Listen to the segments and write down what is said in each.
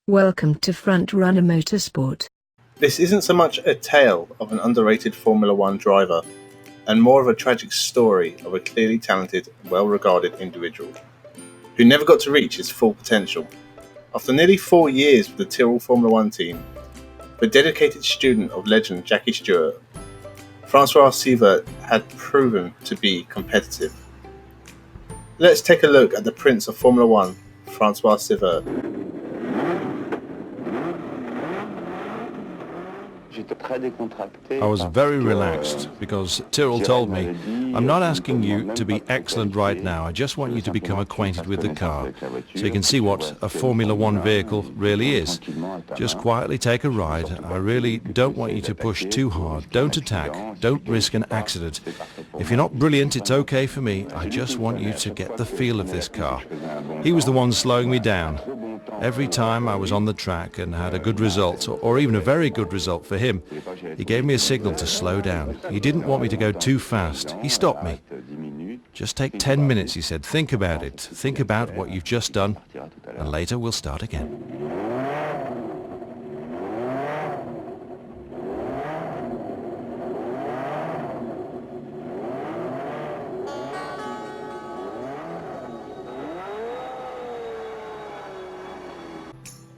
Welcome to Frontrunner Motorsport. This isn't so much a tale of an underrated Formula One driver, and more of a tragic story of a clearly talented and well-regarded individual, who never got to reach his full potential. After nearly 4 years with the Tyrrell Formula One team, the dedicated student of legend Jackie Stewart, Francois Cevert had proven to be competitive. Let's take a look at the Prince of Formula One, Francois Cevert. I was very relaxed because Tyrrell told me, I'm not asking you to be excellent right now, I just want you to become acquainted with the car so you can see what a Formula One vehicle really is. Just quietly take a ride. I really don't want you to push too hard, don't attack, don't risk an accident. If you're not brilliant, it's okay for me, I just want you to get the feel of this car. He was the one slowing me down. Every time I was on the track and had a good result, or even a very good result for him, he gave me a signal to slow down. He didn't want me to go too fast. He stopped me. Just take 10 minutes, he said. Think about it. Think about what you've just done, and later we'll start again.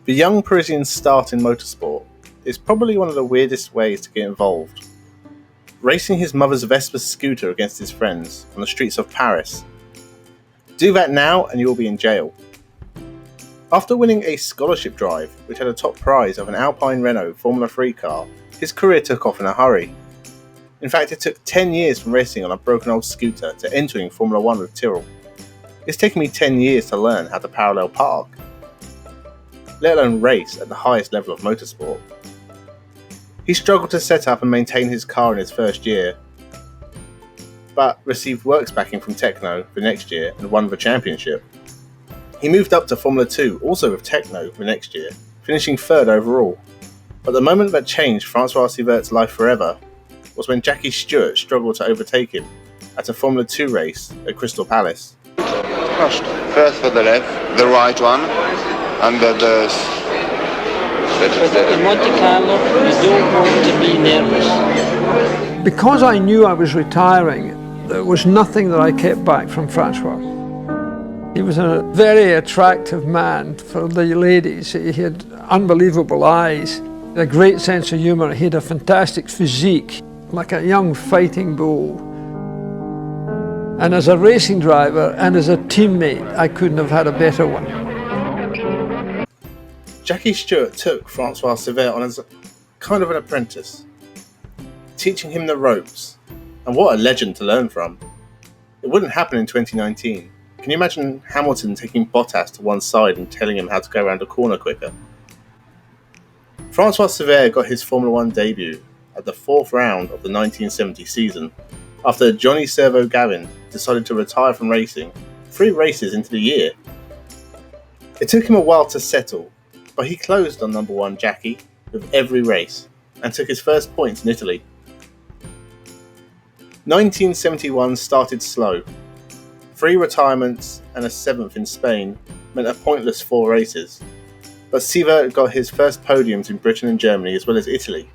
The young Parisian's start in motorsport is probably one of the weirdest ways to get involved. Racing his mother's Vespa scooter against his friends on the streets of Paris. Do that now and you will be in jail. After winning a scholarship drive, which had a top prize of an Alpine Renault Formula 3 car, his career took off in a hurry. In fact, it took 10 years from racing on a broken old scooter to entering Formula 1 with Tyrrell. It's taken me 10 years to learn how to parallel park, let alone race at the highest level of motorsport. He struggled to set up and maintain his car in his first year, but received works backing from Techno the next year and won the championship. He moved up to Formula 2, also with Techno, the next year, finishing third overall. But the moment that changed Francois Cevert's life forever was when Jackie Stewart struggled to overtake him at a Formula 2 race at Crystal Palace. First for the left, the right one, under the in Monte Carlo, you don't want to be nervous. Because I knew I was retiring, there was nothing that I kept back from Francois. He was a very attractive man for the ladies. He had unbelievable eyes, a great sense of humour. He had a fantastic physique, like a young fighting bull. And as a racing driver and as a teammate, I couldn't have had a better one. Jackie Stewart took Francois Cevert on as a kind of an apprentice, teaching him the ropes, and what a legend to learn from. It wouldn't happen in 2019. Can you imagine Hamilton taking Bottas to one side and telling him how to go around a corner quicker? Francois Cevert got his Formula One debut at the 4th round of the 1970 season, after Johnny Servo Gavin decided to retire from racing 3 races into the year. It took him a while to settle, but he closed on number 1 Jackie with every race and took his first points in Italy. 1971 started slow. 3 retirements and a 7th in Spain meant a pointless 4 races, but Cevert got his first podiums in Britain and Germany as well as Italy.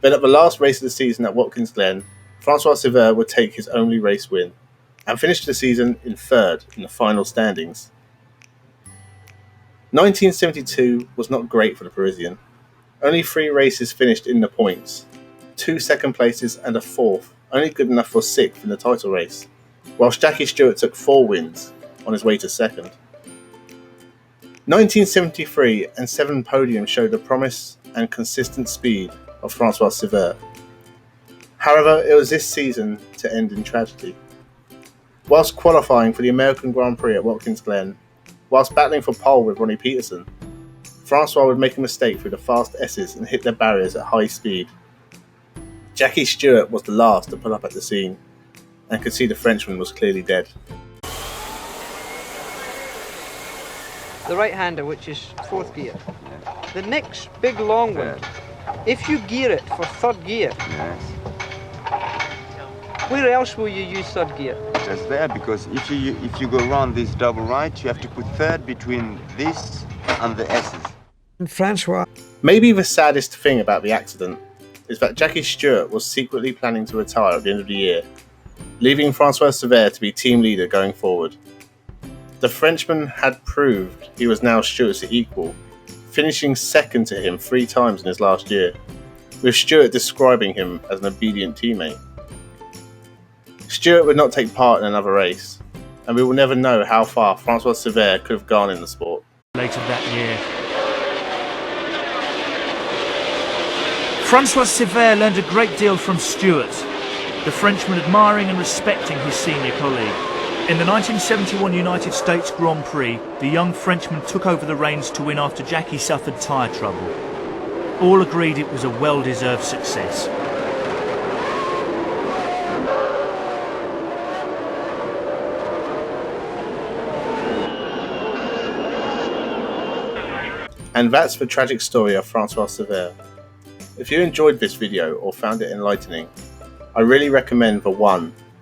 Then at the last race of the season at Watkins Glen, Francois Cevert would take his only race win and finished the season in 3rd in the final standings. 1972 was not great for the Parisian. Only 3 races finished in the points, 2 second places and a 4th, only good enough for 6th in the title race, whilst Jackie Stewart took 4 wins on his way to 2nd. 1973 and 7 podiums showed the promise and consistent speed of Francois Cevert. However, it was this season to end in tragedy. Whilst qualifying for the American Grand Prix at Watkins Glen, whilst battling for pole with Ronnie Peterson, Francois would make a mistake through the fast S's and hit their barriers at high speed. Jackie Stewart was the last to pull up at the scene and could see the Frenchman was clearly dead. The right-hander, which is 4th gear. The next big long one, if you gear it for 3rd gear, where else will you use 3rd gear? just there, because if you go around this double right, you have to put 3rd between this and the S's. Francois. Maybe the saddest thing about the accident is that Jackie Stewart was secretly planning to retire at the end of the year, leaving Francois Cevert to be team leader going forward. The Frenchman had proved he was now Stewart's equal, finishing second to him 3 times in his last year, with Stewart describing him as an obedient teammate. Stewart would not take part in another race, and we will never know how far Francois Cevert could have gone in the sport. Later that year, Francois Cevert learned a great deal from Stewart, the Frenchman admiring and respecting his senior colleague. In the 1971 United States Grand Prix, the young Frenchman took over the reins to win after Jackie suffered tyre trouble. All agreed it was a well-deserved success. And that's the tragic story of Francois Cevert. If you enjoyed this video or found it enlightening, I really recommend the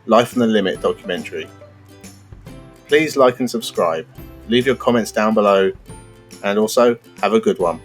Life on the Limit documentary. Please like and subscribe, leave your comments down below, and also have a good one.